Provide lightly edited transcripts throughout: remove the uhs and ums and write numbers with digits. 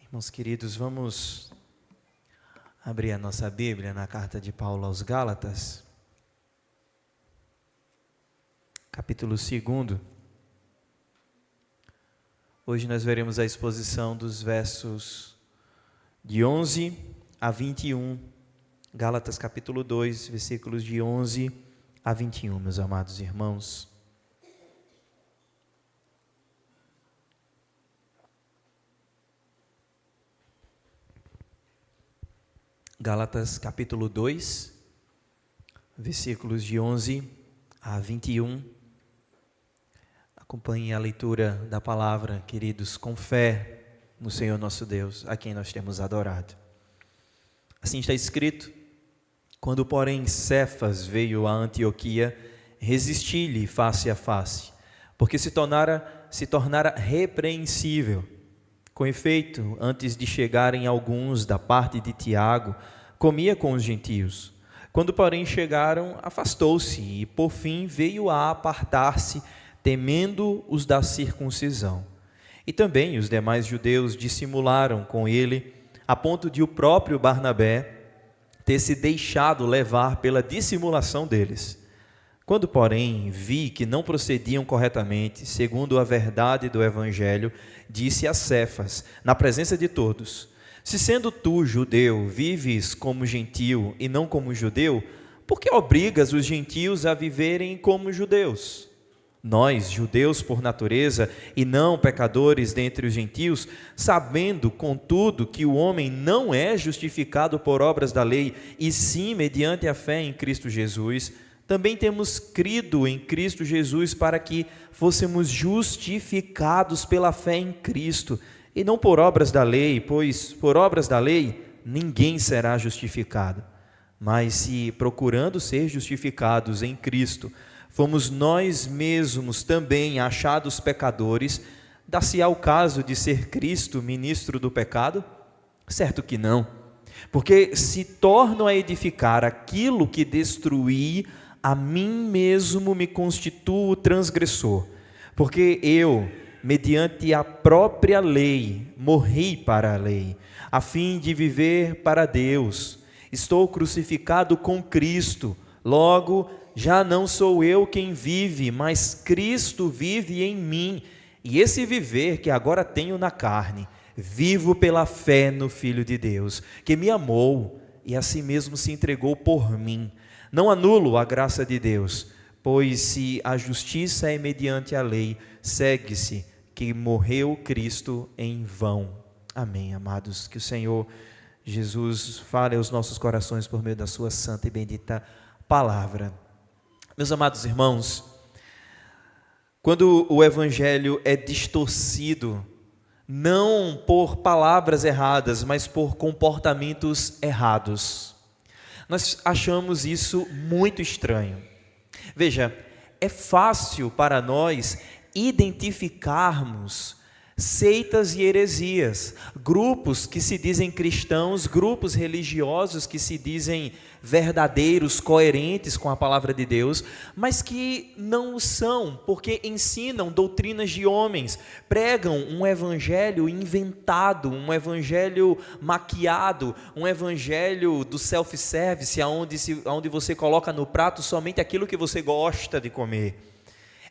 Irmãos queridos, vamos abrir a nossa Bíblia na carta de Paulo aos Gálatas, capítulo 2. Hoje nós veremos a exposição dos versos de 11 a 21, Gálatas capítulo 2, versículos de 11 a 21, meus amados irmãos. Gálatas capítulo 2, versículos de 11 a 21. Acompanhem a leitura da palavra, queridos, com fé no Senhor nosso Deus, a quem nós temos adorado. Assim está escrito: quando, porém, Cefas veio a Antioquia, resisti-lhe face a face, porque se tornara repreensível. Com efeito, antes de chegarem alguns da parte de Tiago, comia com os gentios. Quando, porém, chegaram, afastou-se e, por fim, veio a apartar-se, temendo os da circuncisão. E também os demais judeus dissimularam com ele, a ponto de o próprio Barnabé ter se deixado levar pela dissimulação deles. Quando, porém, vi que não procediam corretamente, segundo a verdade do Evangelho, disse a Cefas, na presença de todos: se sendo tu, judeu, vives como gentio e não como judeu, por que obrigas os gentios a viverem como judeus? Nós, judeus por natureza, e não pecadores dentre os gentios, sabendo, contudo, que o homem não é justificado por obras da lei, e sim mediante a fé em Cristo Jesus, também temos crido em Cristo Jesus para que fôssemos justificados pela fé em Cristo, e não por obras da lei, pois por obras da lei ninguém será justificado. Mas se, procurando ser justificados em Cristo, fomos nós mesmos também achados pecadores, dá-se-á o caso de ser Cristo ministro do pecado? Certo que não, porque se torno a edificar aquilo que destruí, a mim mesmo me constituo transgressor, porque eu, mediante a própria lei, morri para a lei, a fim de viver para Deus. Estou crucificado com Cristo, logo já não sou eu quem vive, mas Cristo vive em mim, e esse viver que agora tenho na carne, vivo pela fé no Filho de Deus, que me amou e a si mesmo se entregou por mim. Não anulo a graça de Deus, pois se a justiça é mediante a lei, segue-se que morreu Cristo em vão. Amém, amados. Que o Senhor Jesus fale aos nossos corações por meio da sua santa e bendita palavra. Meus amados irmãos, quando o Evangelho é distorcido, não por palavras erradas, mas por comportamentos errados, nós achamos isso muito estranho. Veja, é fácil para nós identificarmos seitas e heresias, grupos que se dizem cristãos, grupos religiosos que se dizem verdadeiros, coerentes com a palavra de Deus, mas que não o são, porque ensinam doutrinas de homens, pregam um evangelho inventado, um evangelho maquiado, um evangelho do self-service, onde você coloca no prato somente aquilo que você gosta de comer.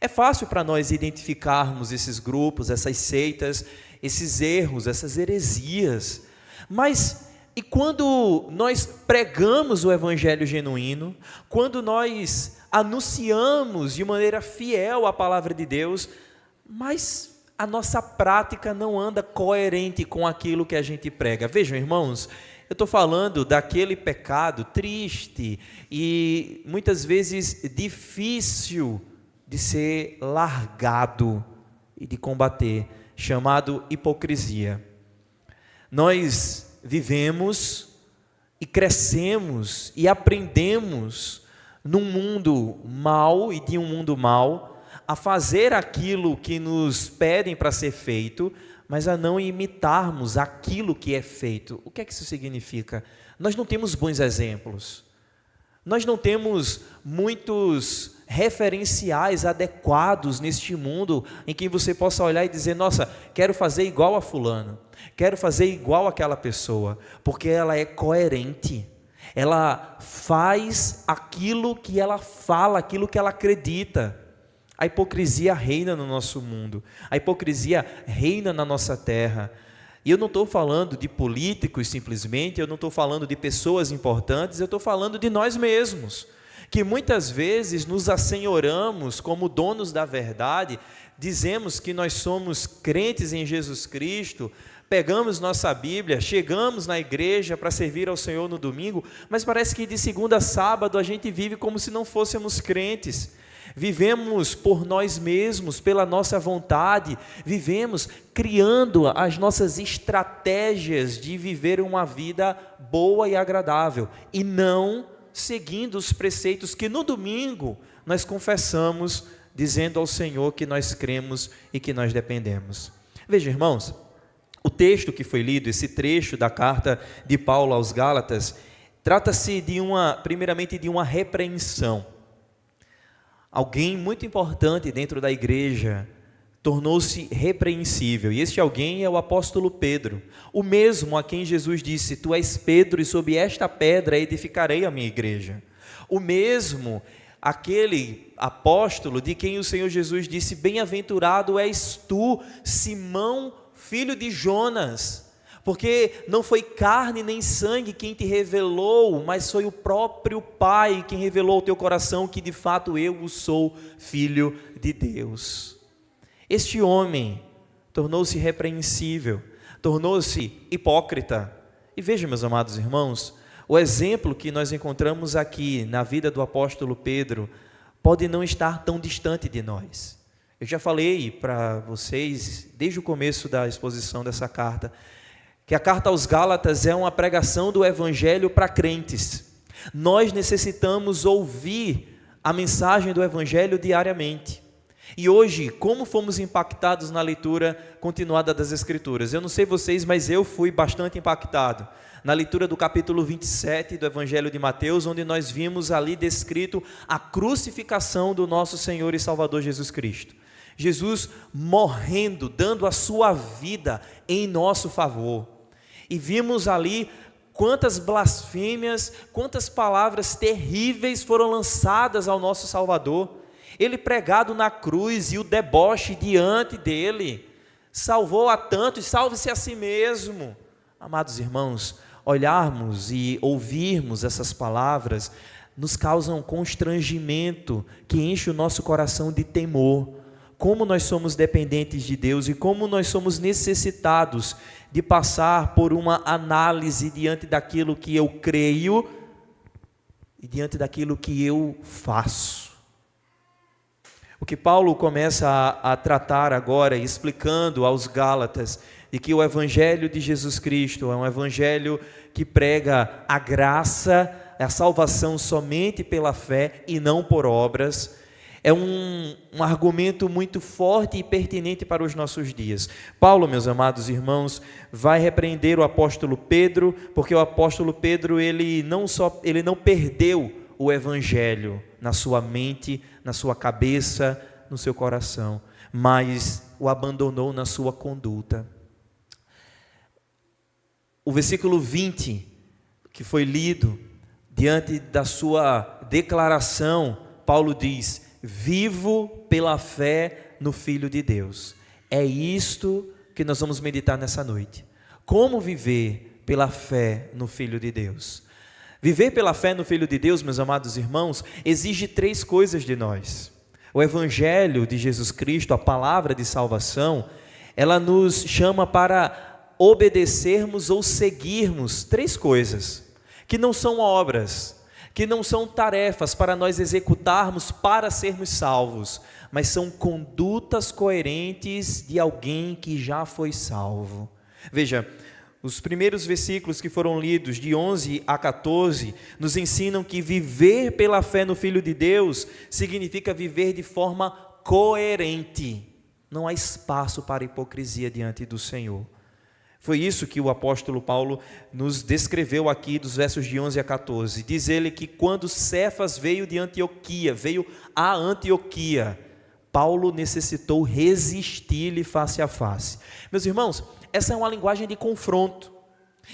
É fácil para nós identificarmos esses grupos, essas seitas, esses erros, essas heresias. Mas, e quando nós pregamos o evangelho genuíno, quando nós anunciamos de maneira fiel a palavra de Deus, mas a nossa prática não anda coerente com aquilo que a gente prega. Vejam, irmãos, eu estou falando daquele pecado triste e muitas vezes difícil de ser largado e de combater, chamado hipocrisia. Nós vivemos e crescemos e aprendemos num mundo mau e de um mundo mau, a fazer aquilo que nos pedem para ser feito, mas a não imitarmos aquilo que é feito. O que é que isso significa? Nós não temos bons exemplos. Nós não temos muitos referenciais adequados neste mundo em que você possa olhar e dizer: nossa, quero fazer igual a fulano, quero fazer igual àquela pessoa, porque ela é coerente, ela faz aquilo que ela fala, aquilo que ela acredita. A hipocrisia reina no nosso mundo, a hipocrisia reina na nossa terra. E eu não estou falando de políticos simplesmente, eu não estou falando de pessoas importantes, eu estou falando de nós mesmos, que muitas vezes nos assenhoramos como donos da verdade, dizemos que nós somos crentes em Jesus Cristo, pegamos nossa Bíblia, chegamos na igreja para servir ao Senhor no domingo, mas parece que de segunda a sábado a gente vive como se não fôssemos crentes. Vivemos por nós mesmos, pela nossa vontade, vivemos criando as nossas estratégias de viver uma vida boa e agradável, e não seguindo os preceitos que no domingo nós confessamos, dizendo ao Senhor que nós cremos e que nós dependemos. Veja, irmãos, o texto que foi lido, esse trecho da carta de Paulo aos Gálatas, trata-se primeiramente de uma repreensão. Alguém muito importante dentro da igreja tornou-se repreensível, e este alguém é o apóstolo Pedro, o mesmo a quem Jesus disse: tu és Pedro, e sobre esta pedra edificarei a minha igreja. O mesmo, aquele apóstolo de quem o Senhor Jesus disse: bem-aventurado és tu, Simão, filho de Jonas, porque não foi carne nem sangue quem te revelou, mas foi o próprio Pai quem revelou ao teu coração que de fato eu sou filho de Deus. Este homem tornou-se repreensível, tornou-se hipócrita. E veja, meus amados irmãos, o exemplo que nós encontramos aqui na vida do apóstolo Pedro pode não estar tão distante de nós. Eu já falei para vocês, desde o começo da exposição dessa carta, que a carta aos Gálatas é uma pregação do Evangelho para crentes. Nós necessitamos ouvir a mensagem do Evangelho diariamente. E hoje, como fomos impactados na leitura continuada das Escrituras? Eu não sei vocês, mas eu fui bastante impactado na leitura do capítulo 27 do Evangelho de Mateus, onde nós vimos ali descrito a crucificação do nosso Senhor e Salvador Jesus Cristo. Jesus morrendo, dando a sua vida em nosso favor. E vimos ali quantas blasfêmias, quantas palavras terríveis foram lançadas ao nosso Salvador. Ele pregado na cruz e o deboche diante dele, salvou a tantos, salve-se a si mesmo. Amados irmãos, olharmos e ouvirmos essas palavras nos causam constrangimento, que enche o nosso coração de temor. Como nós somos dependentes de Deus e como nós somos necessitados de passar por uma análise diante daquilo que eu creio e diante daquilo que eu faço. O que Paulo começa a tratar agora, explicando aos Gálatas, de que o Evangelho de Jesus Cristo é um Evangelho que prega a graça, a salvação somente pela fé e não por obras, é um argumento muito forte e pertinente para os nossos dias. Paulo, meus amados irmãos, vai repreender o apóstolo Pedro, porque o apóstolo Pedro, ele não perdeu o Evangelho na sua mente, na sua cabeça, no seu coração, mas o abandonou na sua conduta. O versículo 20, que foi lido, diante da sua declaração, Paulo diz: vivo pela fé no Filho de Deus. É isto que nós vamos meditar nessa noite. Como viver pela fé no Filho de Deus? Viver pela fé no Filho de Deus, meus amados irmãos, exige 3 coisas de nós. O Evangelho de Jesus Cristo, a palavra de salvação, ela nos chama para obedecermos ou seguirmos 3 coisas, que não são obras, que não são tarefas para nós executarmos para sermos salvos, mas são condutas coerentes de alguém que já foi salvo. Veja, os primeiros versículos que foram lidos, de 11 a 14, nos ensinam que viver pela fé no Filho de Deus significa viver de forma coerente. Não há espaço para hipocrisia diante do Senhor. Foi isso que o apóstolo Paulo nos descreveu aqui dos versos de 11 a 14. Diz ele que quando Cefas veio a Antioquia, Paulo necessitou resistir-lhe face a face. Meus irmãos, essa é uma linguagem de confronto.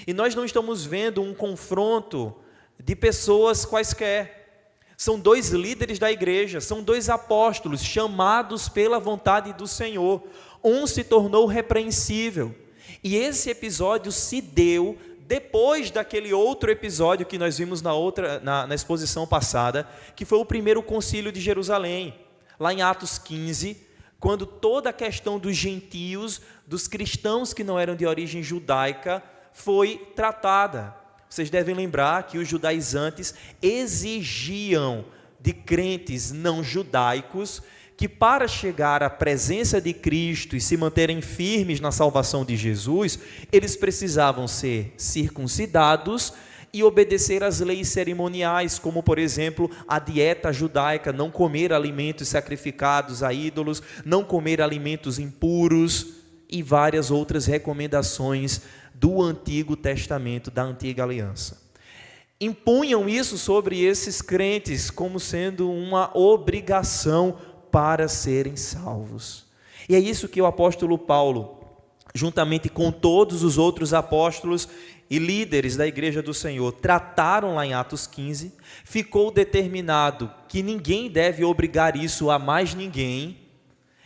E nós não estamos vendo um confronto de pessoas quaisquer. São dois líderes da igreja, são dois apóstolos chamados pela vontade do Senhor. Um se tornou repreensível. E esse episódio se deu depois daquele outro episódio que nós vimos na exposição passada, que foi o primeiro concílio de Jerusalém, lá em Atos 15, quando toda a questão dos gentios, dos cristãos que não eram de origem judaica, foi tratada. Vocês devem lembrar que os judaizantes exigiam de crentes não judaicos que para chegar à presença de Cristo e se manterem firmes na salvação de Jesus, eles precisavam ser circuncidados e obedecer às leis cerimoniais, como por exemplo a dieta judaica, não comer alimentos sacrificados a ídolos, não comer alimentos impuros e várias outras recomendações do Antigo Testamento, da Antiga Aliança. Impunham isso sobre esses crentes como sendo uma obrigação para serem salvos. E é isso que o apóstolo Paulo, juntamente com todos os outros apóstolos e líderes da igreja do Senhor, trataram lá em Atos 15, ficou determinado que ninguém deve obrigar isso a mais ninguém.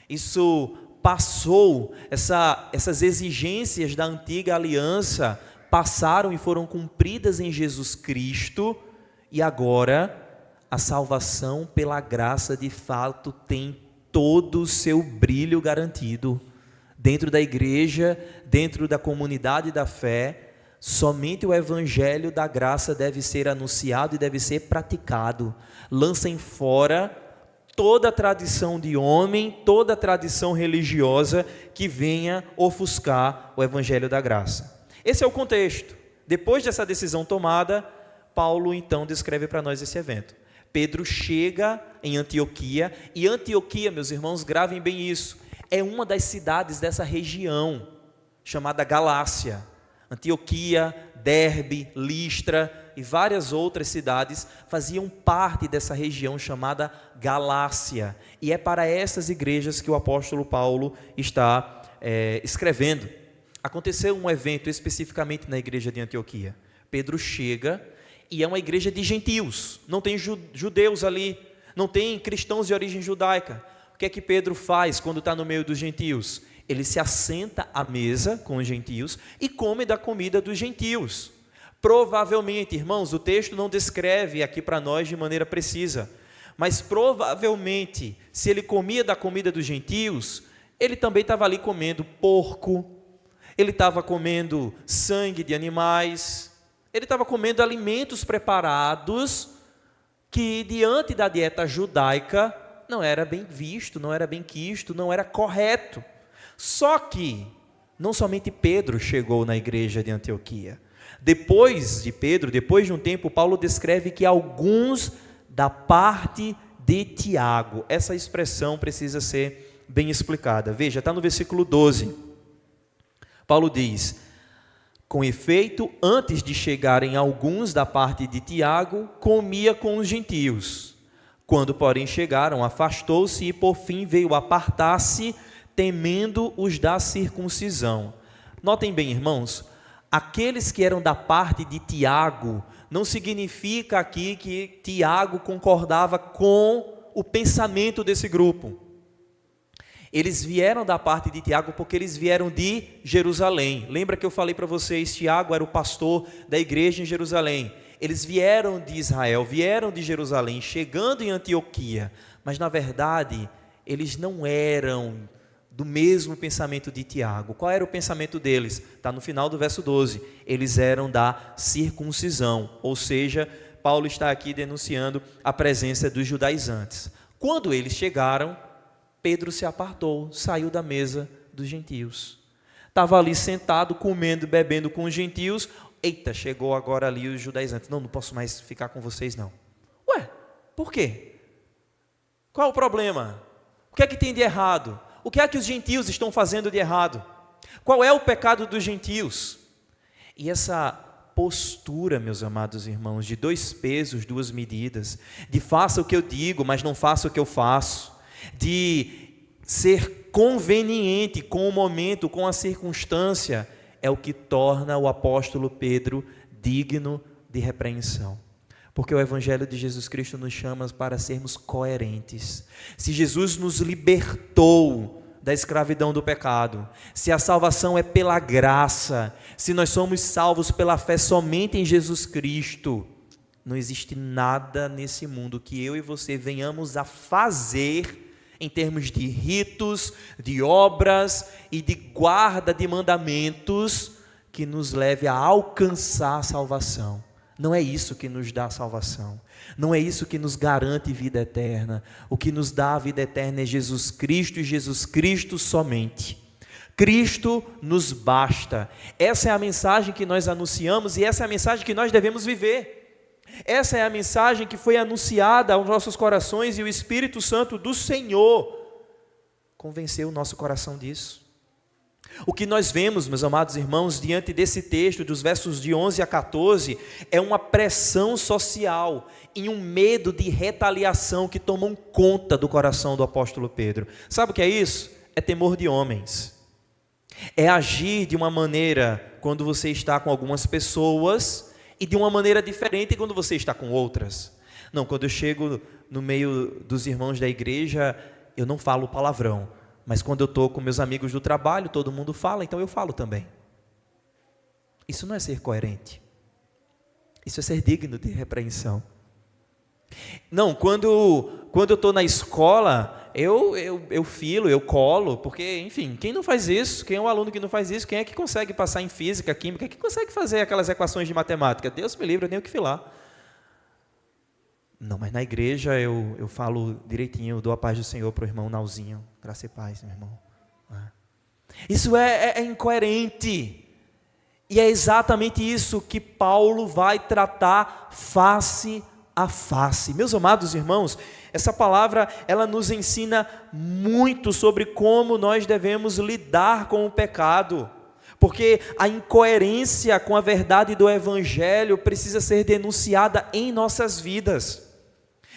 Isso passou, essas exigências da antiga aliança passaram e foram cumpridas em Jesus Cristo, e agora a salvação pela graça de fato tem todo o seu brilho garantido. Dentro da igreja, dentro da comunidade da fé, somente o evangelho da graça deve ser anunciado e deve ser praticado. Lancem fora toda a tradição de homem, toda a tradição religiosa que venha ofuscar o evangelho da graça. Esse é o contexto. Depois dessa decisão tomada, Paulo então descreve para nós esse evento. Pedro chega em Antioquia, e Antioquia, meus irmãos, gravem bem isso, é uma das cidades dessa região, chamada Galácia. Antioquia, Derbe, Listra e várias outras cidades faziam parte dessa região chamada Galácia, e é para essas igrejas que o apóstolo Paulo está escrevendo. Aconteceu um evento especificamente na igreja de Antioquia. Pedro chega, e é uma igreja de gentios, não tem judeus ali, não tem cristãos de origem judaica. O que é que Pedro faz quando está no meio dos gentios? Ele se assenta à mesa com os gentios e come da comida dos gentios. Provavelmente, irmãos, o texto não descreve aqui para nós de maneira precisa, mas provavelmente, se ele comia da comida dos gentios, ele também estava ali comendo porco, ele estava comendo sangue de animais, ele estava comendo alimentos preparados que, diante da dieta judaica, não era bem visto, não era bem quisto, não era correto. Só que, não somente Pedro chegou na igreja de Antioquia. Depois de Pedro, depois de um tempo, Paulo descreve que alguns da parte de Tiago, essa expressão precisa ser bem explicada. Veja, está no versículo 12. Paulo diz: com efeito, antes de chegarem alguns da parte de Tiago, comia com os gentios. Quando, porém, chegaram, afastou-se e, por fim, veio apartar-se, temendo os da circuncisão. Notem bem, irmãos, aqueles que eram da parte de Tiago, não significa aqui que Tiago concordava com o pensamento desse grupo. Eles vieram da parte de Tiago porque eles vieram de Jerusalém. Lembra que eu falei para vocês, Tiago era o pastor da igreja em Jerusalém. Eles vieram de Israel, vieram de Jerusalém, chegando em Antioquia, mas na verdade eles não eram do mesmo pensamento de Tiago. Qual era o pensamento deles? Está no final do verso 12. Eles eram da circuncisão, ou seja, Paulo está aqui denunciando a presença dos judaizantes. Quando eles chegaram, Pedro se apartou, saiu da mesa dos gentios. Estava ali sentado, comendo, bebendo com os gentios. Eita, chegou agora ali os judaizantes. Não posso mais ficar com vocês não. Ué, por quê? Qual o problema? O que é que tem de errado? O que é que os gentios estão fazendo de errado? Qual é o pecado dos gentios? E essa postura, meus amados irmãos, de 2 pesos, 2 medidas, de faça o que eu digo, mas não faça o que eu faço, de ser conveniente com o momento, com a circunstância, é o que torna o apóstolo Pedro digno de repreensão. Porque o Evangelho de Jesus Cristo nos chama para sermos coerentes. Se Jesus nos libertou da escravidão do pecado, se a salvação é pela graça, se nós somos salvos pela fé somente em Jesus Cristo, não existe nada nesse mundo que eu e você venhamos a fazer em termos de ritos, de obras e de guarda de mandamentos que nos leve a alcançar a salvação. Não é isso que nos dá a salvação, não é isso que nos garante vida eterna. O que nos dá a vida eterna é Jesus Cristo e Jesus Cristo somente. Cristo nos basta. Essa é a mensagem que nós anunciamos e essa é a mensagem que nós devemos viver. Essa é a mensagem que foi anunciada aos nossos corações e o Espírito Santo do Senhor convenceu o nosso coração disso. O que nós vemos, meus amados irmãos, diante desse texto, dos versos de 11 a 14, é uma pressão social e um medo de retaliação que tomam conta do coração do apóstolo Pedro. Sabe o que é isso? É temor de homens. É agir de uma maneira quando você está com algumas pessoas e de uma maneira diferente quando você está com outras. Não, quando eu chego no meio dos irmãos da igreja, eu não falo palavrão. Mas quando eu estou com meus amigos do trabalho, todo mundo fala, então eu falo também. Isso não é ser coerente. Isso é ser digno de repreensão. Não, quando eu estou na escola, eu filo, eu colo, porque, enfim, quem não faz isso? Quem é um aluno que não faz isso? Quem é que consegue passar em física, química? Quem consegue fazer aquelas equações de matemática? Deus me livre, eu tenho que filar. Não, mas na igreja eu falo direitinho, eu dou a paz do Senhor para o irmão Nauzinho. Graça e paz, meu irmão. Isso é incoerente. E é exatamente isso que Paulo vai tratar face a face. Meus amados irmãos, essa palavra, ela nos ensina muito sobre como nós devemos lidar com o pecado. Porque a incoerência com a verdade do Evangelho precisa ser denunciada em nossas vidas.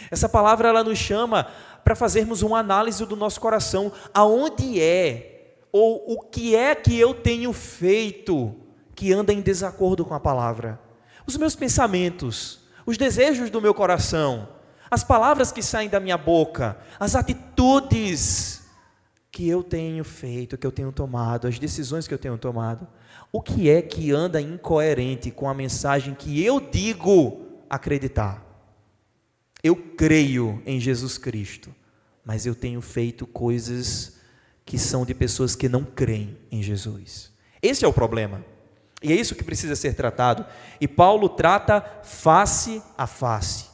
Essa palavra, ela nos chama para fazermos uma análise do nosso coração. Aonde é, ou o que é que eu tenho feito que anda em desacordo com a palavra? Os meus pensamentos, os desejos do meu coração, as palavras que saem da minha boca, as atitudes que eu tenho feito, que eu tenho tomado, as decisões que eu tenho tomado. O que é que anda incoerente com a mensagem que eu digo acreditar? Eu creio em Jesus Cristo, mas eu tenho feito coisas que são de pessoas que não creem em Jesus. Esse é o problema. E é isso que precisa ser tratado. E Paulo trata face a face.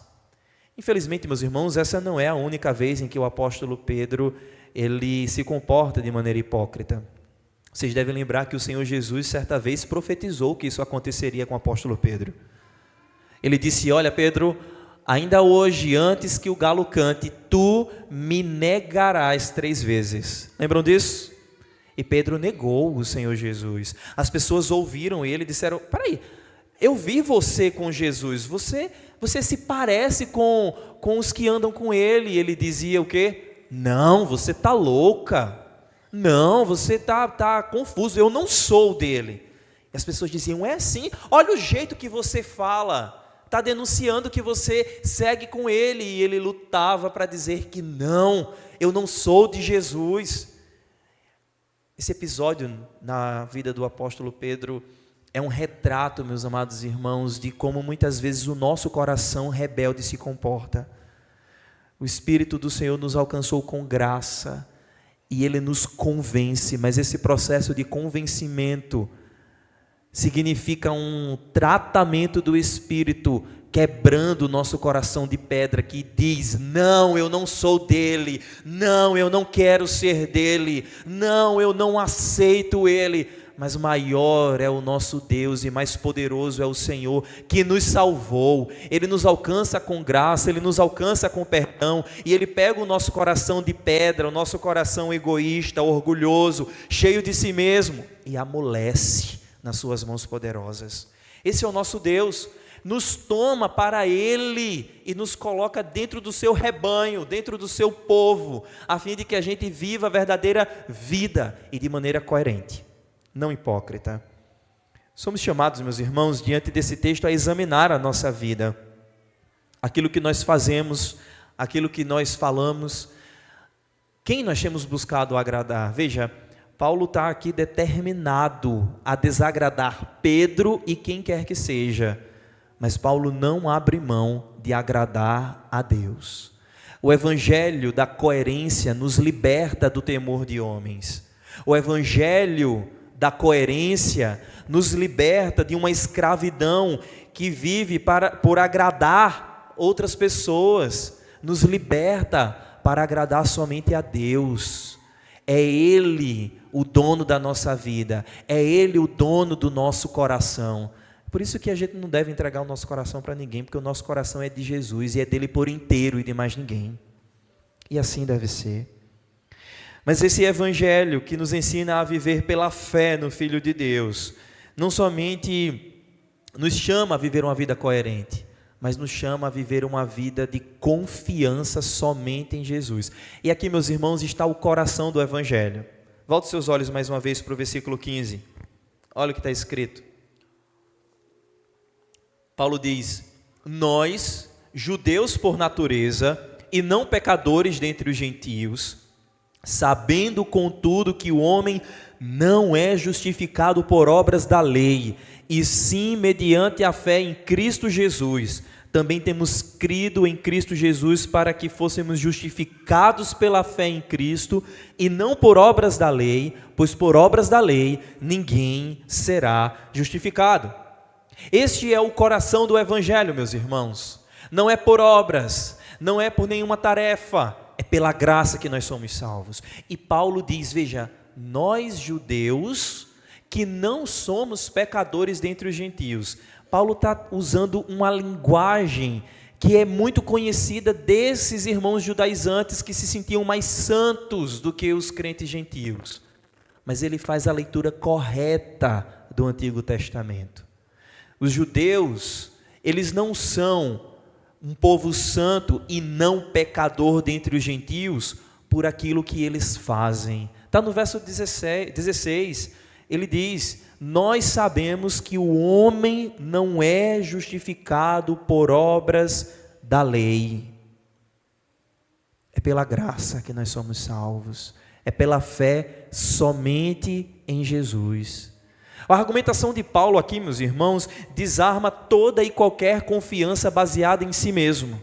Infelizmente, meus irmãos, essa não é a única vez em que o apóstolo Pedro ele se comporta de maneira hipócrita. Vocês devem lembrar que o Senhor Jesus certa vez profetizou que isso aconteceria com o apóstolo Pedro. Ele disse: olha, Pedro, ainda hoje, antes que o galo cante, tu me negarás 3 vezes. Lembram disso? E Pedro negou o Senhor Jesus. As pessoas ouviram ele e disseram: peraí, eu vi você com Jesus, você se parece com os que andam com ele. E ele dizia o quê? Não, você está louca. Não, você está confuso, eu não sou dele. E as pessoas diziam: é sim, olha o jeito que você fala. Está denunciando que você segue com ele. E ele lutava para dizer que não, eu não sou de Jesus. Esse episódio na vida do apóstolo Pedro é um retrato, meus amados irmãos, de como muitas vezes o nosso coração rebelde se comporta. O Espírito do Senhor nos alcançou com graça e Ele nos convence, mas esse processo de convencimento significa um tratamento do Espírito, quebrando o nosso coração de pedra, que diz: não, eu não sou dele, não, eu não quero ser dele, não, eu não aceito ele. Mas maior é o nosso Deus e mais poderoso é o Senhor, que nos salvou. Ele nos alcança com graça, Ele nos alcança com perdão, retão, e Ele pega o nosso coração de pedra, o nosso coração egoísta, orgulhoso, cheio de si mesmo, e amolece nas suas mãos poderosas. Esse é o nosso Deus, nos toma para Ele e nos coloca dentro do seu rebanho, dentro do seu povo, a fim de que a gente viva a verdadeira vida e de maneira coerente, não hipócrita. Somos chamados, meus irmãos, diante desse texto, a examinar a nossa vida, aquilo que nós fazemos, aquilo que nós falamos, quem nós temos buscado agradar. Veja, Paulo está aqui determinado a desagradar Pedro e quem quer que seja, mas Paulo não abre mão de agradar a Deus. O evangelho da coerência nos liberta do temor de homens. O evangelho da coerência nos liberta de uma escravidão que vive por agradar outras pessoas, nos liberta para agradar somente a Deus. É Ele o dono da nossa vida, é Ele o dono do nosso coração. Por isso que a gente não deve entregar o nosso coração para ninguém, porque o nosso coração é de Jesus e é dele por inteiro e de mais ninguém. E assim deve ser. Mas esse evangelho que nos ensina a viver pela fé no Filho de Deus, não somente nos chama a viver uma vida coerente, mas nos chama a viver uma vida de confiança somente em Jesus. E aqui, meus irmãos, está o coração do evangelho. Volte seus olhos mais uma vez para o versículo 15. Olha o que está escrito. Paulo diz: nós, judeus por natureza, e não pecadores dentre os gentios, sabendo contudo que o homem não é justificado por obras da lei, e sim mediante a fé em Cristo Jesus. Também temos crido em Cristo Jesus para que fôssemos justificados pela fé em Cristo e não por obras da lei, pois por obras da lei ninguém será justificado. Este é o coração do evangelho, meus irmãos. Não é por obras, não é por nenhuma tarefa, é pela graça que nós somos salvos. E Paulo diz, veja, nós judeus que não somos pecadores dentre os gentios. Paulo está usando uma linguagem que é muito conhecida desses irmãos judaizantes que se sentiam mais santos do que os crentes gentios. Mas ele faz a leitura correta do Antigo Testamento. Os judeus, eles não são um povo santo e não pecador dentre os gentios por aquilo que eles fazem. Está no verso 16, ele diz: nós sabemos que o homem não é justificado por obras da lei. É pela graça que nós somos salvos, é pela fé somente em Jesus. A argumentação de Paulo aqui, meus irmãos, desarma toda e qualquer confiança baseada em si mesmo.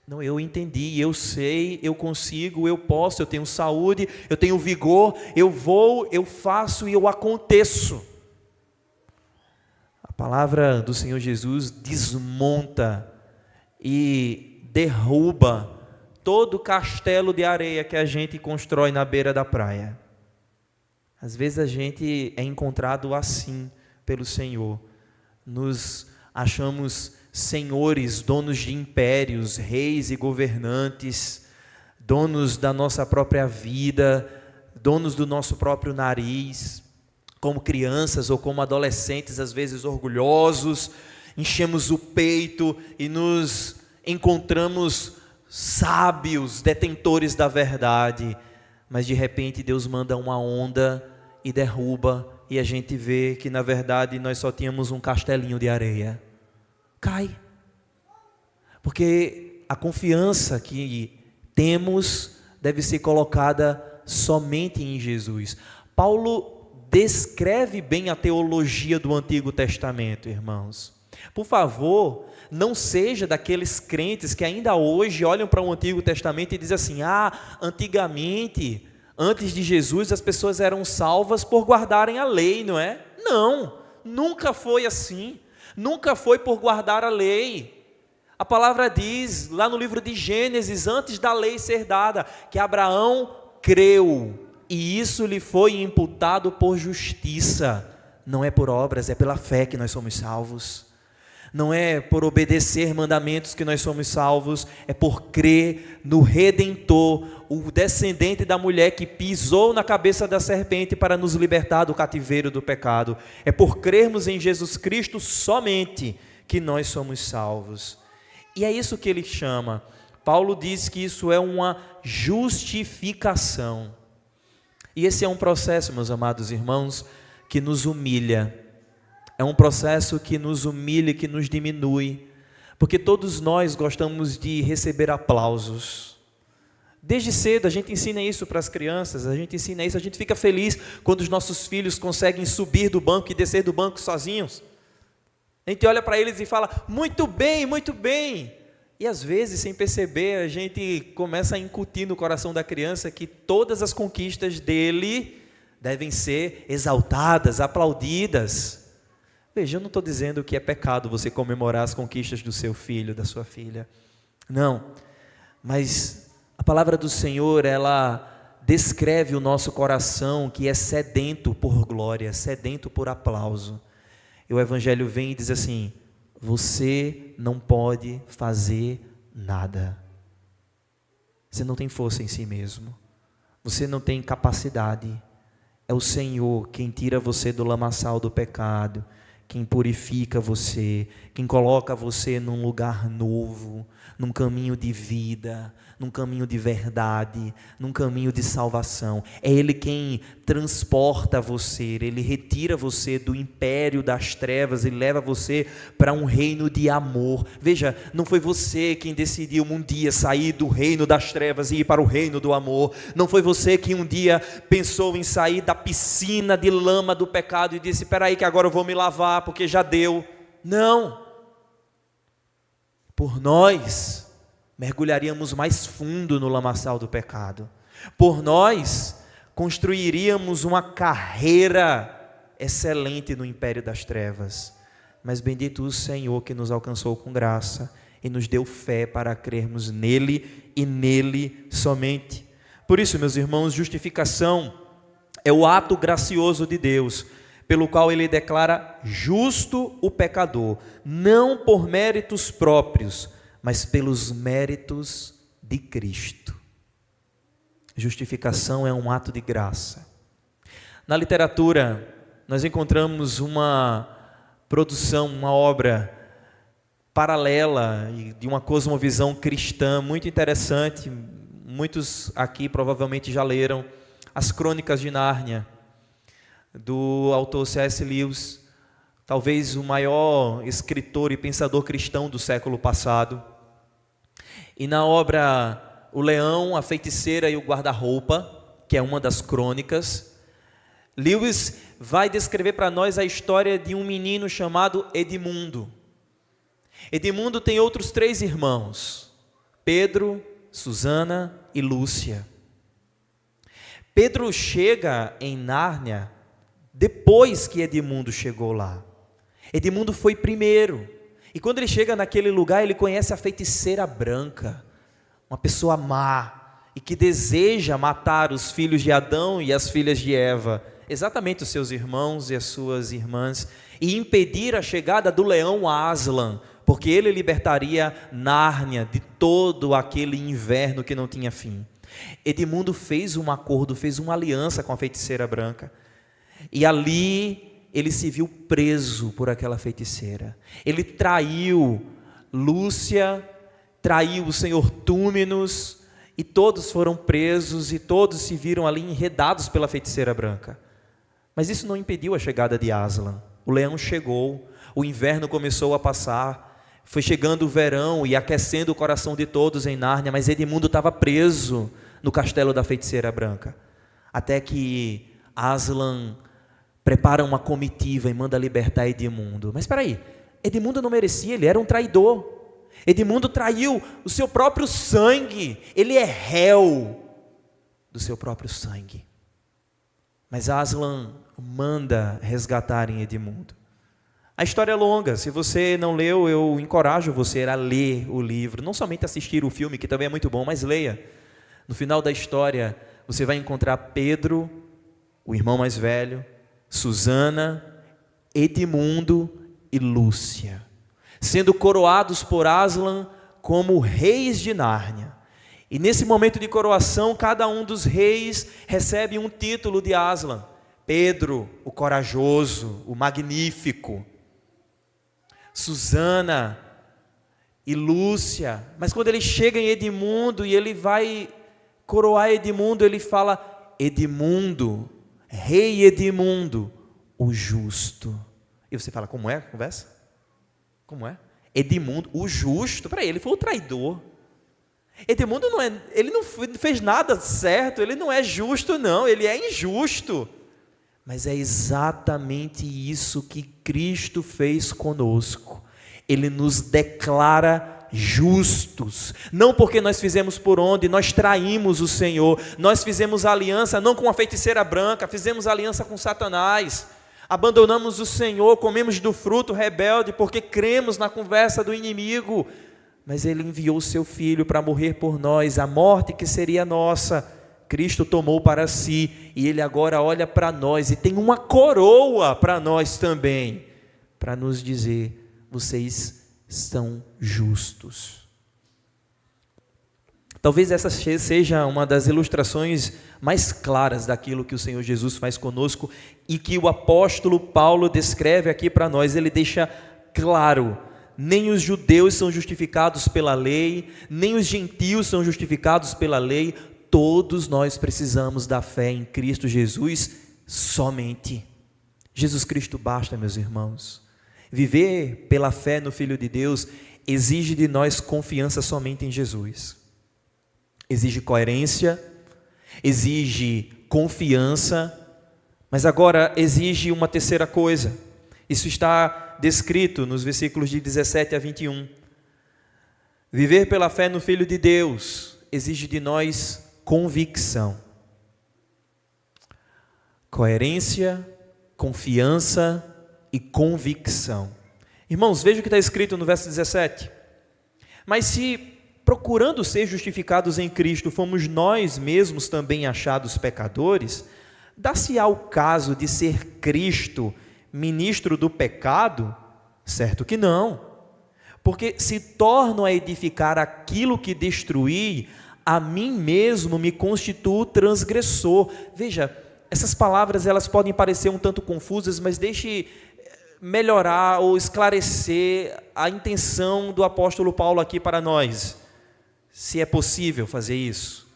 Não, eu entendi, eu sei, eu consigo, eu posso, eu tenho saúde, eu tenho vigor, eu vou, eu faço e eu aconteço. A palavra do Senhor Jesus desmonta e derruba todo o castelo de areia que a gente constrói na beira da praia. Às vezes a gente é encontrado assim pelo Senhor. Nos achamos senhores, donos de impérios, reis e governantes, donos da nossa própria vida, donos do nosso próprio nariz, como crianças ou como adolescentes, às vezes orgulhosos, enchemos o peito e nos encontramos sábios, detentores da verdade, mas de repente Deus manda uma onda e derruba, e a gente vê que na verdade nós só tínhamos um castelinho de areia. Cai, porque a confiança que temos deve ser colocada somente em Jesus. Paulo descreve bem a teologia do Antigo Testamento, irmãos. Por favor, não seja daqueles crentes que ainda hoje olham para o Antigo Testamento e dizem assim: antigamente, antes de Jesus, as pessoas eram salvas por guardarem a lei, não é? Não, nunca foi assim. Nunca foi por guardar a lei. A palavra diz, lá no livro de Gênesis, antes da lei ser dada, que Abraão creu, e isso lhe foi imputado por justiça. Não é por obras, é pela fé que nós somos salvos. Não é por obedecer mandamentos que nós somos salvos, é por crer no Redentor, o descendente da mulher que pisou na cabeça da serpente para nos libertar do cativeiro do pecado. É por crermos em Jesus Cristo somente que nós somos salvos. E é isso que ele chama. Paulo diz que isso é uma justificação. E esse é um processo, meus amados irmãos, que nos humilha. É um processo que nos humilha, que nos diminui, porque todos nós gostamos de receber aplausos. Desde cedo a gente ensina isso para as crianças, a gente ensina isso, a gente fica feliz quando os nossos filhos conseguem subir do banco e descer do banco sozinhos. A gente olha para eles e fala, muito bem, muito bem. E às vezes, sem perceber, a gente começa a incutir no coração da criança que todas as conquistas dele devem ser exaltadas, aplaudidas. Veja, eu não estou dizendo que é pecado você comemorar as conquistas do seu filho, da sua filha. Não, mas a palavra do Senhor, ela descreve o nosso coração que é sedento por glória, sedento por aplauso. E o Evangelho vem e diz assim, você não pode fazer nada. Você não tem força em si mesmo. Você não tem capacidade. É o Senhor quem tira você do lamaçal do pecado, quem purifica você, quem coloca você num lugar novo, num caminho de vida, num caminho de verdade, num caminho de salvação. É Ele quem transporta você, Ele retira você do império das trevas e leva você para um reino de amor. Veja, não foi você quem decidiu um dia sair do reino das trevas e ir para o reino do amor. Não foi você que um dia pensou em sair da piscina de lama do pecado e disse, espera aí que agora eu vou me lavar porque já deu. Não. Por nós mergulharíamos mais fundo no lamaçal do pecado. Por nós construiríamos uma carreira excelente no império das trevas. Mas bendito o Senhor que nos alcançou com graça e nos deu fé para crermos nele e nele somente. Por isso, meus irmãos, justificação é o ato gracioso de Deus, pelo qual ele declara justo o pecador, não por méritos próprios, mas pelos méritos de Cristo. Justificação é um ato de graça. Na literatura, nós encontramos uma produção, uma obra paralela e de uma cosmovisão cristã muito interessante. Muitos aqui provavelmente já leram As Crônicas de Nárnia, do autor C.S. Lewis, talvez o maior escritor e pensador cristão do século passado. E na obra O Leão, a Feiticeira e o Guarda-Roupa, que é uma das crônicas, Lewis vai descrever para nós a história de um menino chamado Edmundo. Edmundo tem outros 3 irmãos, Pedro, Susana e Lúcia. Pedro chega em Nárnia depois que Edmundo chegou lá. Edmundo foi primeiro. E quando ele chega naquele lugar, ele conhece a feiticeira branca, uma pessoa má, e que deseja matar os filhos de Adão e as filhas de Eva, exatamente os seus irmãos e as suas irmãs, e impedir a chegada do leão Aslan, porque ele libertaria Nárnia de todo aquele inverno que não tinha fim. Edmundo fez um acordo, fez uma aliança com a feiticeira branca, e ali ele se viu preso por aquela feiticeira. Ele traiu Lúcia, traiu o senhor Túmenos, e todos foram presos, e todos se viram ali enredados pela feiticeira branca. Mas isso não impediu a chegada de Aslan. O leão chegou, o inverno começou a passar, foi chegando o verão e aquecendo o coração de todos em Nárnia, mas Edmundo estava preso no castelo da feiticeira branca, até que Aslan prepara uma comitiva e manda libertar Edmundo. Mas espera aí, Edmundo não merecia, ele era um traidor. Edmundo traiu o seu próprio sangue, ele é réu do seu próprio sangue. Mas Aslan manda resgatarem Edmundo. A história é longa, se você não leu, eu encorajo você a ler o livro, não somente assistir o filme, que também é muito bom, mas leia. No final da história, você vai encontrar Pedro, o irmão mais velho, Susana, Edmundo e Lúcia. sendo coroados por Aslan como reis de Nárnia. E nesse momento de coroação, cada um dos reis recebe um título de Aslan. Pedro, o corajoso, o magnífico. Susana e Lúcia. Mas quando ele chega em Edmundo e ele vai coroar Edmundo, ele fala: Edmundo, rei Edmundo, o justo. E você fala: como é a conversa? Como é? Edmundo, o justo. Peraí, ele foi o traidor. Edmundo ele não fez nada certo, ele não é justo não, ele é injusto. Mas é exatamente isso que Cristo fez conosco. Ele nos declara justos, não porque nós fizemos por onde, nós traímos o Senhor, nós fizemos aliança não com a feiticeira branca, fizemos aliança com Satanás, abandonamos o Senhor, comemos do fruto rebelde, porque cremos na conversa do inimigo, mas Ele enviou o Seu Filho para morrer por nós, a morte que seria nossa, Cristo tomou para si, e Ele agora olha para nós, e tem uma coroa para nós também, para nos dizer: vocês são justos. Talvez essa seja uma das ilustrações mais claras daquilo que o Senhor Jesus faz conosco, e que o apóstolo Paulo descreve aqui para nós. Ele deixa claro: nem os judeus são justificados pela lei, nem os gentios são justificados pela lei, todos nós precisamos da fé em Cristo Jesus somente. Jesus Cristo basta, meus irmãos. Viver pela fé no Filho de Deus exige de nós confiança somente em Jesus. Exige coerência, exige confiança, mas agora exige uma terceira coisa. Isso está descrito nos versículos de 17 a 21. Viver pela fé no Filho de Deus exige de nós convicção. Coerência, confiança e convicção. Irmãos, veja o que está escrito no verso 17. Mas se, procurando ser justificados em Cristo, fomos nós mesmos também achados pecadores, dá-se-á o caso de ser Cristo ministro do pecado? Certo que não. Porque se torno a edificar aquilo que destruí, a mim mesmo me constituo transgressor. Veja, essas palavras elas podem parecer um tanto confusas, mas deixe melhorar ou esclarecer a intenção do apóstolo Paulo aqui para nós, se é possível fazer isso.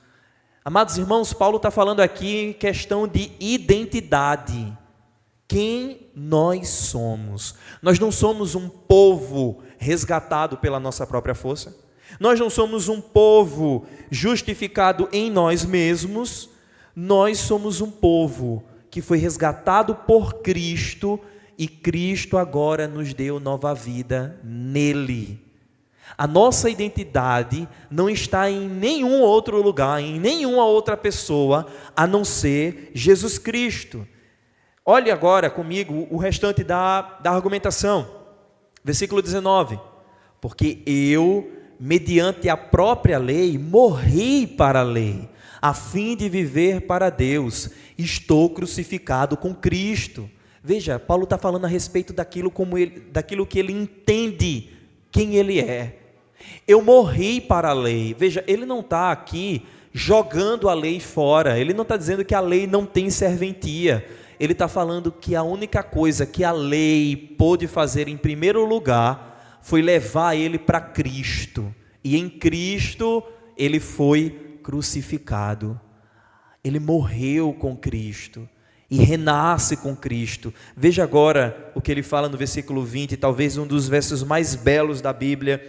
Amados irmãos, Paulo está falando aqui em questão de identidade. Quem nós somos? Nós não somos um povo resgatado pela nossa própria força. Nós não somos um povo justificado em nós mesmos. Nós somos um povo que foi resgatado por Cristo, e Cristo agora nos deu nova vida nele. A nossa identidade não está em nenhum outro lugar, em nenhuma outra pessoa, a não ser Jesus Cristo. Olhe agora comigo o restante da argumentação. Versículo 19. Porque eu, mediante a própria lei, morri para a lei, a fim de viver para Deus. Estou crucificado com Cristo. Veja, Paulo está falando a respeito daquilo que ele entende quem ele é. Eu morri para a lei. Veja, ele não está aqui jogando a lei fora. Ele não está dizendo que a lei não tem serventia. Ele está falando que a única coisa que a lei pôde fazer em primeiro lugar foi levar ele para Cristo. E em Cristo ele foi crucificado. Ele morreu com Cristo e renasce com Cristo. Veja agora o que ele fala no versículo 20, talvez um dos versos mais belos da Bíblia.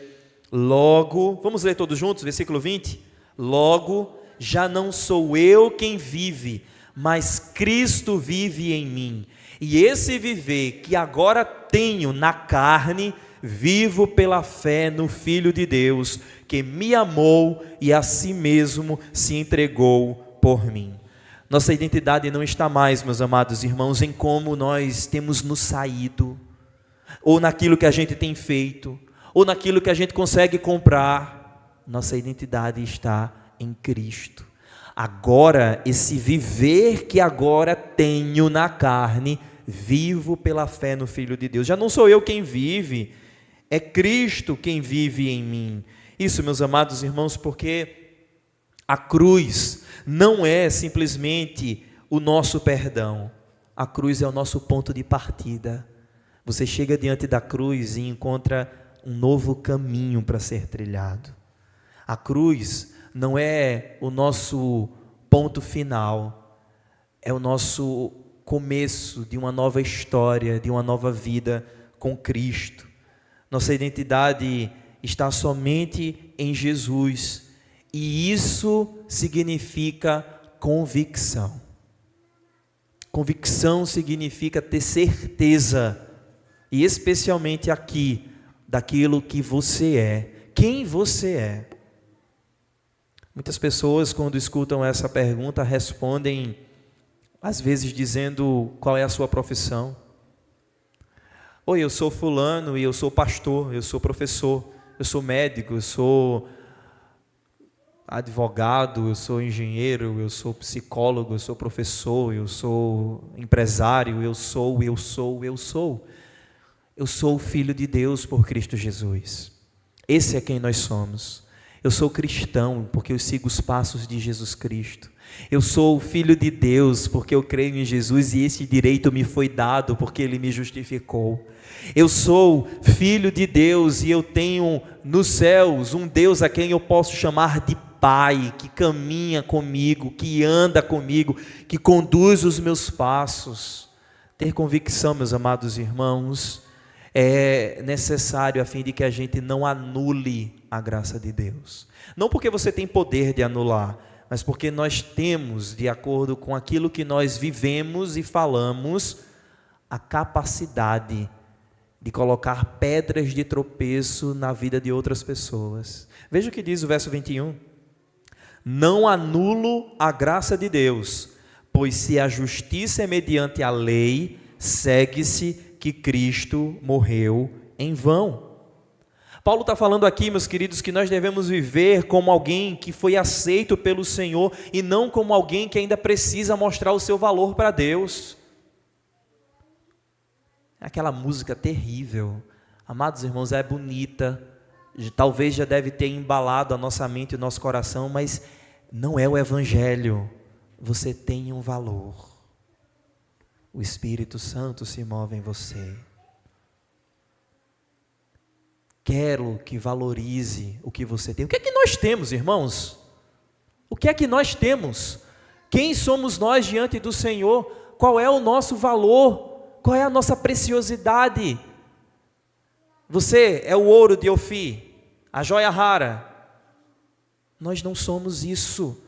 Logo, vamos ler todos juntos, versículo 20? Logo, já não sou eu quem vive, mas Cristo vive em mim. E esse viver que agora tenho na carne, vivo pela fé no Filho de Deus, que me amou e a si mesmo se entregou por mim. Nossa identidade não está mais, meus amados irmãos, em como nós temos nos saído, ou naquilo que a gente tem feito, ou naquilo que a gente consegue comprar. Nossa identidade está em Cristo. Agora, esse viver que agora tenho na carne, vivo pela fé no Filho de Deus. Já não sou eu quem vive, É Cristo quem vive em mim. Isso, meus amados irmãos, porque a cruz não é simplesmente o nosso perdão. A cruz é o nosso ponto de partida. Você chega diante da cruz e encontra um novo caminho para ser trilhado. A cruz não é o nosso ponto final, é o nosso começo de uma nova história, de uma nova vida com Cristo. Nossa identidade está somente em Jesus, e isso significa convicção. Convicção significa ter certeza, e especialmente aqui, daquilo que você é, quem você é. Muitas pessoas, quando escutam essa pergunta, respondem, às vezes dizendo qual é a sua profissão. Oi, eu sou fulano e eu sou pastor, eu sou professor, eu sou médico, eu sou advogado, eu sou engenheiro, eu sou psicólogo, eu sou professor, eu sou empresário, eu sou. Eu sou o Filho de Deus por Cristo Jesus. Esse é quem nós somos. Eu sou cristão porque eu sigo os passos de Jesus Cristo. Eu sou o Filho de Deus porque eu creio em Jesus e esse direito me foi dado porque Ele me justificou. Eu sou Filho de Deus e eu tenho nos céus um Deus a quem eu posso chamar de Pai, que caminha comigo, que anda comigo, que conduz os meus passos. Ter convicção, meus amados irmãos, é necessário a fim de que a gente não anule a graça de Deus. Não porque você tem poder de anular, mas porque nós temos, de acordo com aquilo que nós vivemos e falamos, a capacidade de colocar pedras de tropeço na vida de outras pessoas. Veja o que diz o verso 21. Não anulo a graça de Deus, pois se a justiça é mediante a lei, segue-se que Cristo morreu em vão. Paulo está falando aqui, meus queridos, que nós devemos viver como alguém que foi aceito pelo Senhor e não como alguém que ainda precisa mostrar o seu valor para Deus. Aquela música terrível, amados irmãos, é bonita, talvez já deve ter embalado a nossa mente e o nosso coração, mas não é o Evangelho. Você tem um valor. O Espírito Santo se move em você. Quero que valorize o que você tem. O que é que nós temos, irmãos? O que é que nós temos? Quem somos nós diante do Senhor? Qual é o nosso valor? Qual é a nossa preciosidade? Você é o ouro de Ofir, a joia rara. Nós não somos isso.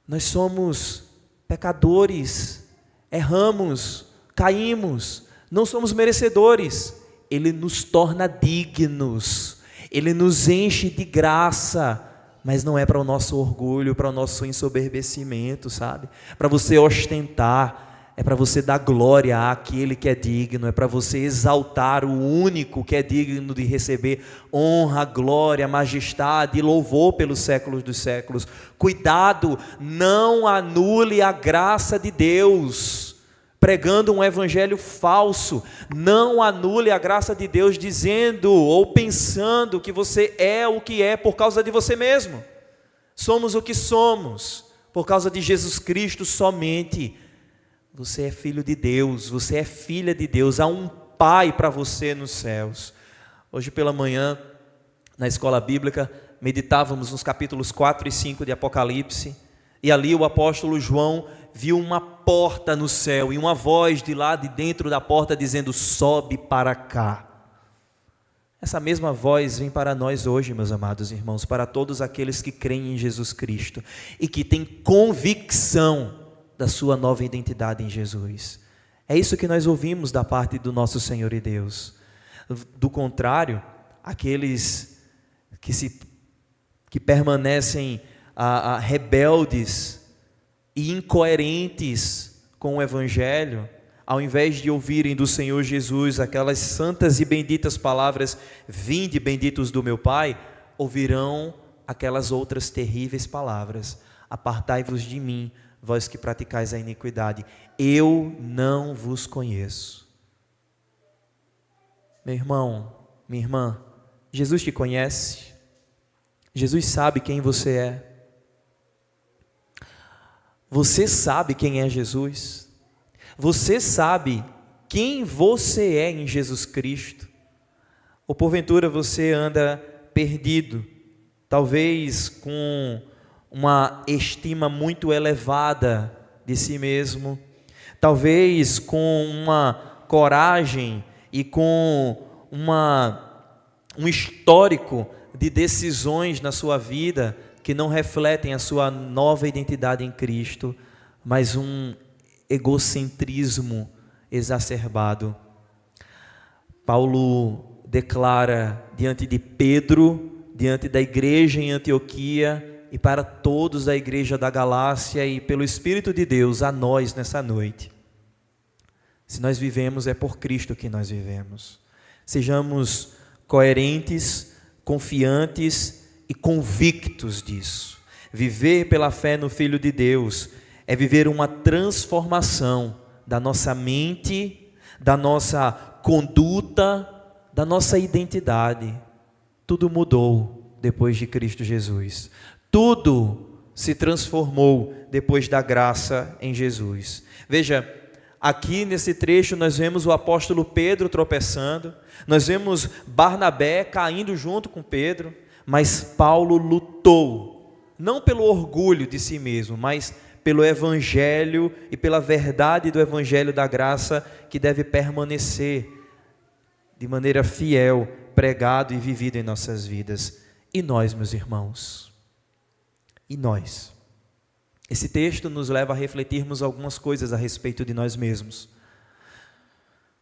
Nós somos pecadores, erramos, caímos, não somos merecedores. Ele nos torna dignos, Ele nos enche de graça, mas não é para o nosso orgulho, para o nosso ensoberbecimento, sabe? Para você ostentar, é para você dar glória àquele que é digno, é para você exaltar o único que é digno de receber honra, glória, majestade e louvor pelos séculos dos séculos. Cuidado, não anule a graça de Deus, pregando um evangelho falso. Não anule a graça de Deus dizendo ou pensando que você é o que é por causa de você mesmo. Somos o que somos por causa de Jesus Cristo somente. Você é filho de Deus, você é filha de Deus, há um Pai para você nos céus. Hoje pela manhã, na escola bíblica, meditávamos nos capítulos 4 e 5 de Apocalipse, e ali o apóstolo João viu uma porta no céu, e uma voz de lá de dentro da porta dizendo, sobe para cá. Essa mesma voz vem para nós hoje, meus amados irmãos, para todos aqueles que creem em Jesus Cristo, e que têm convicção da sua nova identidade em Jesus. É isso que nós ouvimos da parte do nosso Senhor e Deus. Do contrário, aqueles que permanecem rebeldes e incoerentes com o Evangelho, ao invés de ouvirem do Senhor Jesus aquelas santas e benditas palavras, vinde benditos do meu Pai, ouvirão aquelas outras terríveis palavras, apartai-vos de mim, vós que praticais a iniquidade, eu não vos conheço. Meu irmão, minha irmã, Jesus te conhece, Jesus sabe quem você é. Você sabe quem é Jesus? Você sabe quem você é em Jesus Cristo? Ou porventura você anda perdido, talvez com uma estima muito elevada de si mesmo, talvez com uma coragem e com um histórico de decisões na sua vida que não refletem a sua nova identidade em Cristo, mas um egocentrismo exacerbado. Paulo declara diante de Pedro, diante da igreja em Antioquia e para todos da igreja da Galácia e pelo Espírito de Deus a nós nessa noite: se nós vivemos, é por Cristo que nós vivemos. Sejamos coerentes, confiantes e convictos disso. Viver pela fé no Filho de Deus é viver uma transformação da nossa mente, da nossa conduta, da nossa identidade. Tudo mudou depois de Cristo Jesus. Tudo se transformou depois da graça em Jesus. Veja, aqui nesse trecho nós vemos o apóstolo Pedro tropeçando, nós vemos Barnabé caindo junto com Pedro, mas Paulo lutou, não pelo orgulho de si mesmo, mas pelo evangelho e pela verdade do evangelho da graça que deve permanecer de maneira fiel, pregado e vivido em nossas vidas. E nós, meus irmãos? E nós? Esse texto nos leva a refletirmos algumas coisas a respeito de nós mesmos.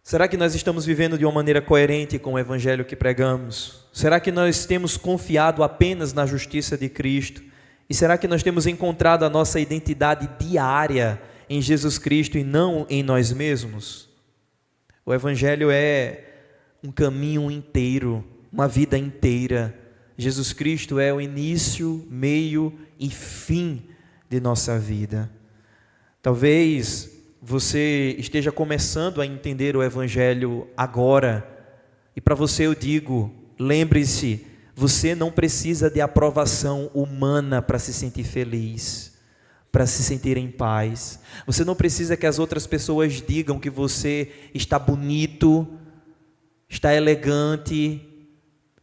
Será que nós estamos vivendo de uma maneira coerente com o evangelho que pregamos? Será que nós temos confiado apenas na justiça de Cristo? E será que nós temos encontrado a nossa identidade diária em Jesus Cristo e não em nós mesmos? O evangelho é um caminho inteiro, uma vida inteira. Jesus Cristo é o início, meio e fim de nossa vida. Talvez você esteja começando a entender o evangelho agora, e para você eu digo, lembre-se, você não precisa de aprovação humana para se sentir feliz, para se sentir em paz. Você não precisa que as outras pessoas digam que você está bonito, está elegante,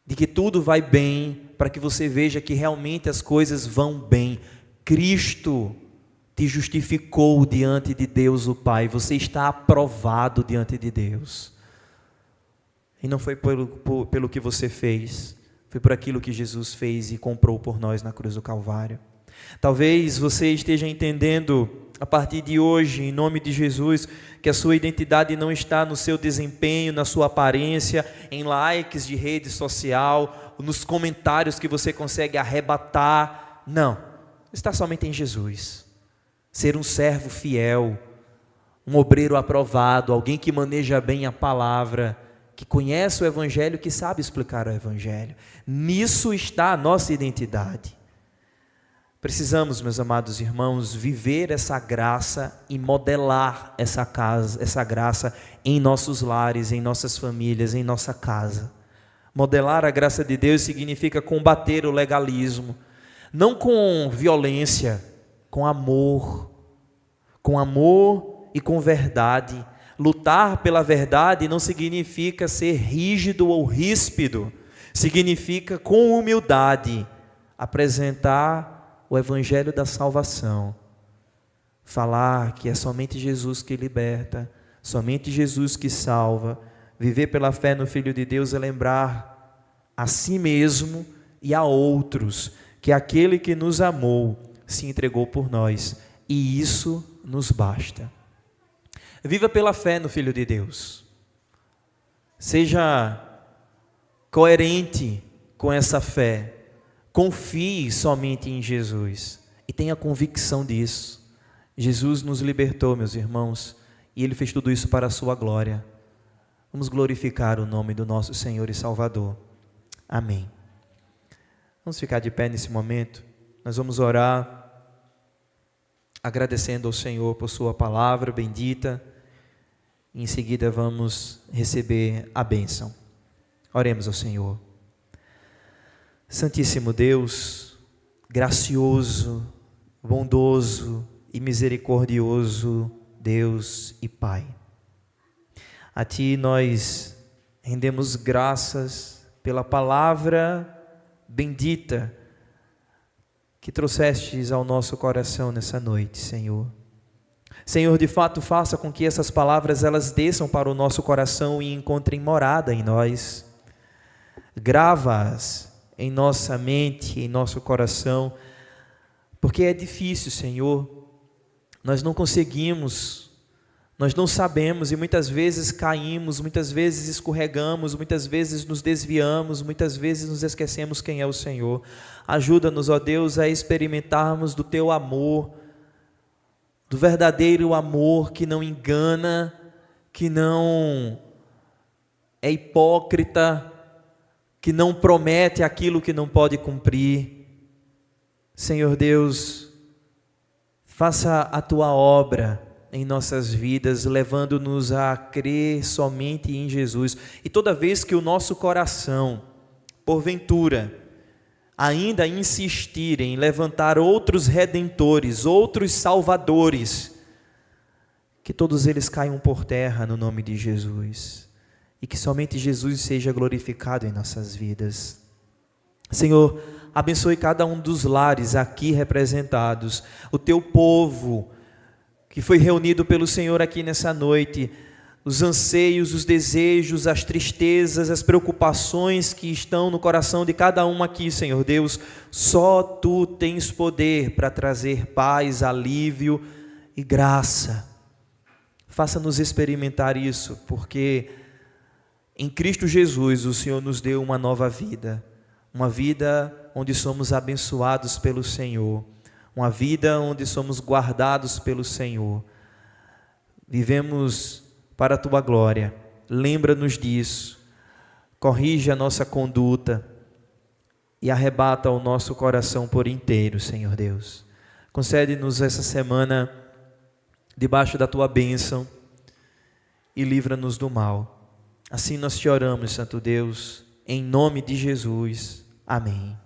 de que tudo vai bem, para que você veja que realmente as coisas vão bem. Cristo te justificou diante de Deus o Pai, você está aprovado diante de Deus. E não foi pelo que você fez, foi por aquilo que Jesus fez e comprou por nós na cruz do Calvário. Talvez você esteja entendendo a partir de hoje, em nome de Jesus, que a sua identidade não está no seu desempenho, na sua aparência, em likes de rede social, nos comentários que você consegue arrebatar. Não, está somente em Jesus. Ser um servo fiel, um obreiro aprovado, alguém que maneja bem a palavra, que conhece o Evangelho, que sabe explicar o Evangelho. Nisso está a nossa identidade. Precisamos, meus amados irmãos, viver essa graça e modelar essa graça em nossos lares, em nossas famílias, em nossa casa. Modelar a graça de Deus significa combater o legalismo, não com violência, com amor e com verdade. Lutar pela verdade não significa ser rígido ou ríspido, significa com humildade apresentar o evangelho da salvação, falar que é somente Jesus que liberta, somente Jesus que salva. Viver pela fé no Filho de Deus é lembrar a si mesmo e a outros que aquele que nos amou se entregou por nós, e isso nos basta. Viva pela fé no Filho de Deus. Seja coerente com essa fé. Confie somente em Jesus e tenha convicção disso. Jesus nos libertou, meus irmãos, e Ele fez tudo isso para a sua glória. Vamos glorificar o nome do nosso Senhor e Salvador. Amém. Vamos ficar de pé nesse momento. Nós vamos orar agradecendo ao Senhor por sua palavra bendita. Em seguida vamos receber a bênção. Oremos ao Senhor. Santíssimo Deus, gracioso, bondoso e misericordioso Deus e Pai, a Ti nós rendemos graças pela palavra bendita que trouxestes ao nosso coração nessa noite, Senhor. Senhor, de fato, faça com que essas palavras elas desçam para o nosso coração e encontrem morada em nós. Grava-as em nossa mente, em nosso coração, porque é difícil, Senhor. Nós não conseguimos, nós não sabemos e muitas vezes caímos, muitas vezes escorregamos, muitas vezes nos desviamos, muitas vezes nos esquecemos quem é o Senhor. Ajuda-nos, ó Deus, a experimentarmos do Teu amor, do verdadeiro amor que não engana, que não é hipócrita, que não promete aquilo que não pode cumprir. Senhor Deus, faça a Tua obra em nossas vidas, levando-nos a crer somente em Jesus. E toda vez que o nosso coração, porventura, ainda insistir em levantar outros redentores, outros salvadores, que todos eles caiam por terra no nome de Jesus, e que somente Jesus seja glorificado em nossas vidas. Senhor, abençoe cada um dos lares aqui representados, o Teu povo que foi reunido pelo Senhor aqui nessa noite, os anseios, os desejos, as tristezas, as preocupações que estão no coração de cada um aqui, Senhor Deus. Só Tu tens poder para trazer paz, alívio e graça. Faça-nos experimentar isso, porque em Cristo Jesus o Senhor nos deu uma nova vida, uma vida onde somos abençoados pelo Senhor, uma vida onde somos guardados pelo Senhor. Vivemos para a Tua glória. Lembra-nos disso, corrige a nossa conduta e arrebata o nosso coração por inteiro, Senhor Deus. Concede-nos essa semana debaixo da Tua bênção e livra-nos do mal. Assim nós te oramos, Santo Deus, em nome de Jesus. Amém.